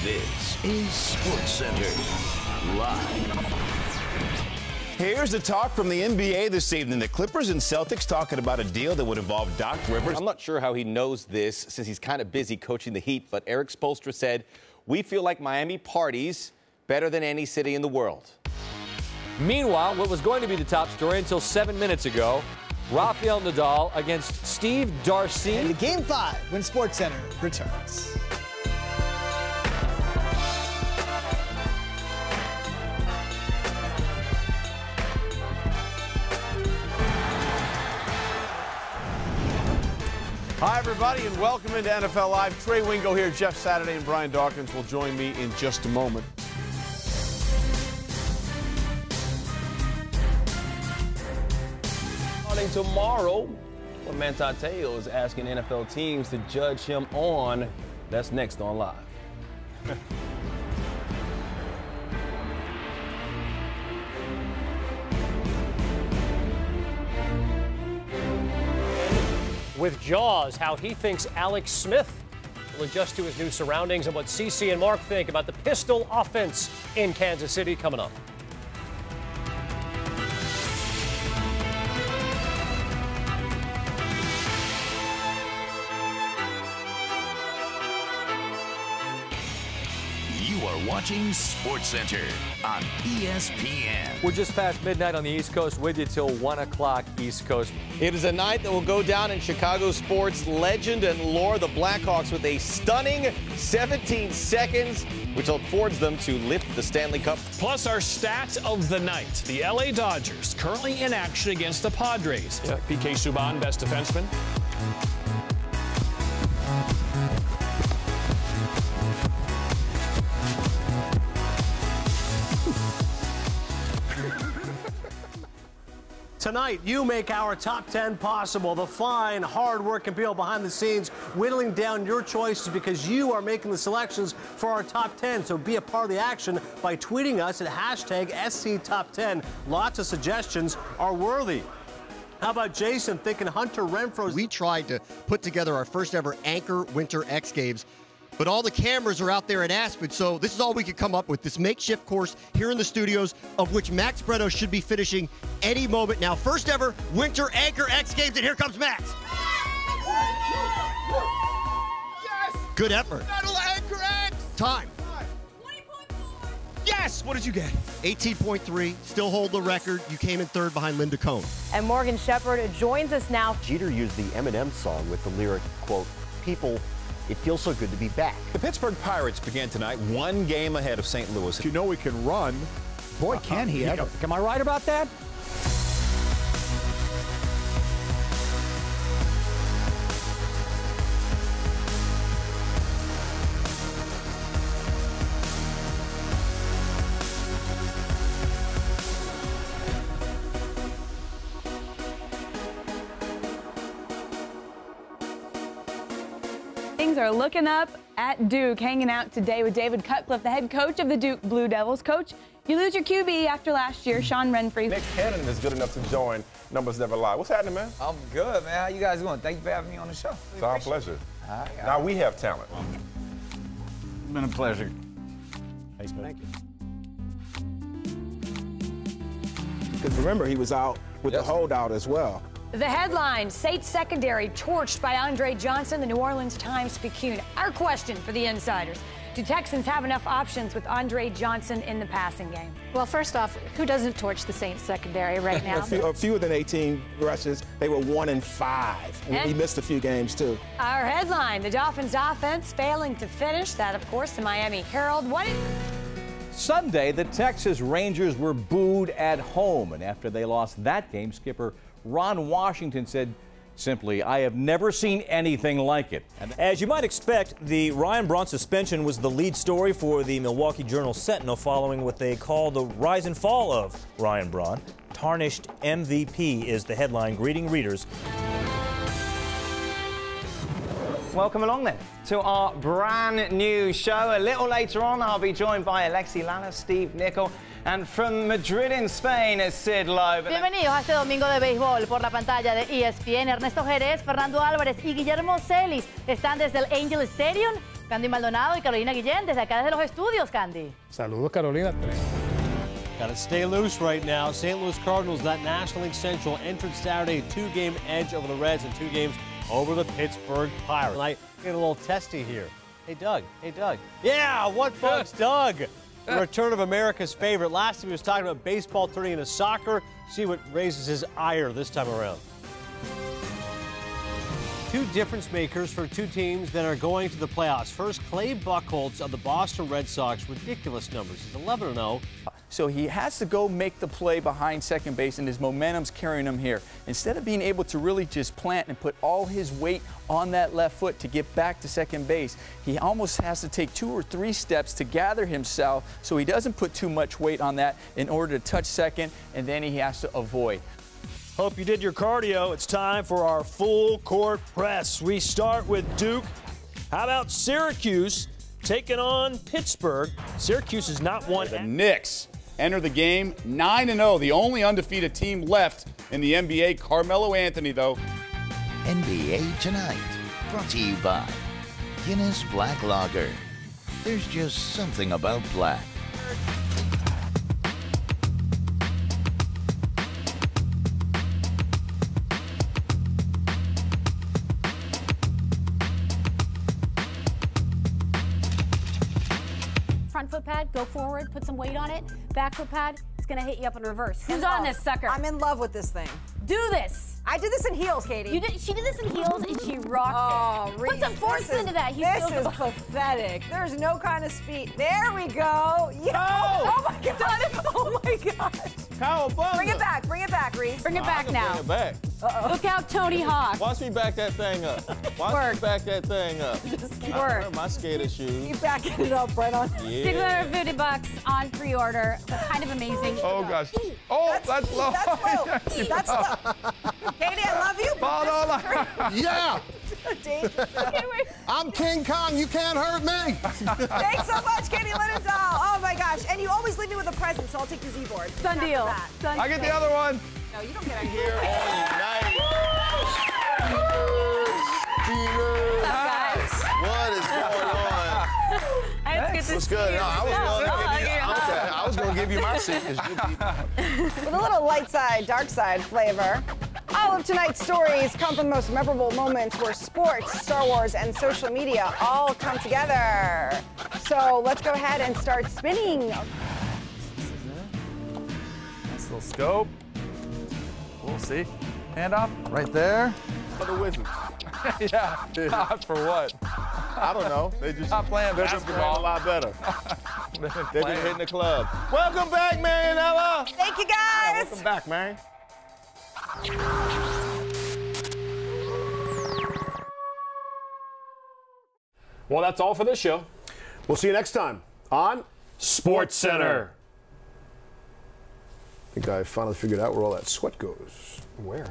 This is SportsCenter Live. Here's the talk from the NBA this evening. The Clippers and Celtics talking about a deal that would involve Doc Rivers. I'm not sure how he knows this since he's kind of busy coaching the Heat, but Eric Spoelstra said, "We feel like Miami parties better than any city in the world." Meanwhile, what was going to be the top story until 7 minutes ago, Rafael Nadal against Steve Darcy. And Game 5 when SportsCenter returns. Hi, everybody, and welcome into NFL Live. Trey Wingo here. Jeff Saturday and Brian Dawkins will join me in just a moment. Starting tomorrow, what Manti Te'o is asking NFL teams to judge him on. That's next on Live. With Jaws, how he thinks Alex Smith will adjust to his new surroundings and what CeCe and Mark think about the pistol offense in Kansas City coming up. You are watching SportsCenter on ESPN. We're just past midnight on the East Coast with you till 1 o'clock East Coast. It is a night that will go down in Chicago sports legend and lore. The Blackhawks with a stunning 17 seconds, which affords them to lift the Stanley Cup. Plus our stats of the night. The LA Dodgers currently in action against the Padres. PK Subban, best defenseman. Tonight, you make our top 10 possible. The fine, hard-working people behind the scenes whittling down your choices because you are making the selections for our top 10. So be a part of the action by tweeting us at hashtag SCTop10. Lots of suggestions are worthy. How about Jason thinking Hunter Renfro's? We tried to put together our first ever Anchor Winter X Games, but all the cameras are out there in Aspen, so this is all we could come up with, this makeshift course here in the studios, of which Max Bretto should be finishing any moment now. First ever Winter Anchor X Games, and here comes Max. Yes! Good effort. That'll Anchor X! Time. 20.4. Yes! What did you get? 18.3, still hold the record. You came in third behind Linda Cohn. And Morgan Shepherd joins us now. Jeter used the Eminem song with the lyric, quote, "People, it feels so good to be back." The Pittsburgh Pirates began tonight 1 game ahead of St. Louis. You know he can run. Boy, can he ever. Am I right about that? Things are looking up at Duke. Hanging out today with David Cutcliffe, the head coach of the Duke Blue Devils. Coach, you lose your QB after last year, Sean Renfree. Nick Cannon is good enough to join Numbers Never Lie. What's happening, man? I'm good, man. How you guys doing? Thank you for having me on the show. It's our pleasure. Now we have talent. It's been a pleasure. Thank you. Because remember, he was out with the holdout as well. The headline, State secondary torched by Andre Johnson, the New Orleans Times-Picayune. Our question for the insiders, do Texans have enough options with Andre Johnson in the passing game? Well, first off, who doesn't torch the Saints secondary right now? Fewer than 18 rushes. They were 1 and 5. He missed a few games, too. Our headline, the Dolphins offense failing to finish. That, of course, the Miami Herald. Sunday, the Texas Rangers were booed at home, and after they lost that game, skipper Ron Washington said simply, "I have never seen anything like it." As you might expect, the Ryan Braun suspension was the lead story for the Milwaukee Journal-Sentinel following what they call the rise and fall of Ryan Braun. Tarnished MVP is the headline greeting readers. Welcome along then to our brand new show. A little later on, I'll be joined by Alexi Lalas, Steve Nicol, and from Madrid in Spain, is Sid Loeb. Bienvenidos a este domingo de béisbol por la pantalla de ESPN. Ernesto Jerez, Fernando Álvarez y Guillermo Celis están desde el Angel Stadium Candy Maldonado y Carolina Guillén, desde acá desde los estudios, Candy. Saludos, Carolina. Got to stay loose right now. St. Louis Cardinals, that National League Central, entered Saturday, 2-game edge over the Reds and 2 games over the Pittsburgh Pirates. I get a little testy here. Hey, Doug. Hey, Doug. Yeah, what folks, Doug? The return of America's favorite. Last time he was talking about baseball turning into soccer. See what raises his ire this time around. 2 difference makers for 2 teams that are going to the playoffs. First, Clay Buchholz of the Boston Red Sox. Ridiculous numbers. He's 11-0. So he has to go make the play behind second base, and his momentum's carrying him here. Instead of being able to really just plant and put all his weight on that left foot to get back to second base, he almost has to take 2 or 3 steps to gather himself so he doesn't put too much weight on that in order to touch second, and then he has to avoid. Hope you did your cardio. It's time for our full court press. We start with Duke. How about Syracuse taking on Pittsburgh? Syracuse has not won. The Knicks enter the game 9-0, the only undefeated team left in the NBA. Carmelo Anthony, though. NBA Tonight, brought to you by Guinness Black Lager. There's just something about black. Front foot pad, go forward, put some weight on it. Back foot pad, it's gonna hit you up in reverse. Who's on this sucker? I'm in love with this thing. Do this. I did this in heels, Katie. She did this in heels and she rocked it. Put some force into that. This is pathetic. There's no kind of speed. There we go. Oh my God. Oh my gosh. Bring it back, Reese. Bring it back now. Bring it back. Look out, Tony Hawk. Watch me back that thing up. Watch me back that thing up. Just I wear my skater shoes. Keep backing it up, Brennan. Yeah. $650 on pre-order. Kind of amazing. Oh gosh. Oh, that's low. That's low. That's low. Katie, I love you. Yeah. Okay, wait. I'm King Kong. You can't hurt me. Thanks so much, Katie Linendahl. Oh my gosh. And you always leave me with a present, so I'll take the Z-board. Done deal. I get the other one. No, you don't get it. Here all night. What's up, guys? What is going on? What's good? No, I was going to give you my seat. With a little light side, dark side flavor. All of tonight's stories come from the most memorable moments where sports, Star Wars, and social media all come together. So let's go ahead and start spinning. Nice little scope. We'll see. Handoff right there. For the Wizards. Yeah. For what? I don't know. They just not playing basketball a lot better. They've been hitting the club. Welcome back, Marianella. Thank you, guys. Yeah, welcome back, man. Well, that's all for this show. We'll see you next time on SportsCenter. I think I finally figured out where all that sweat goes. Where?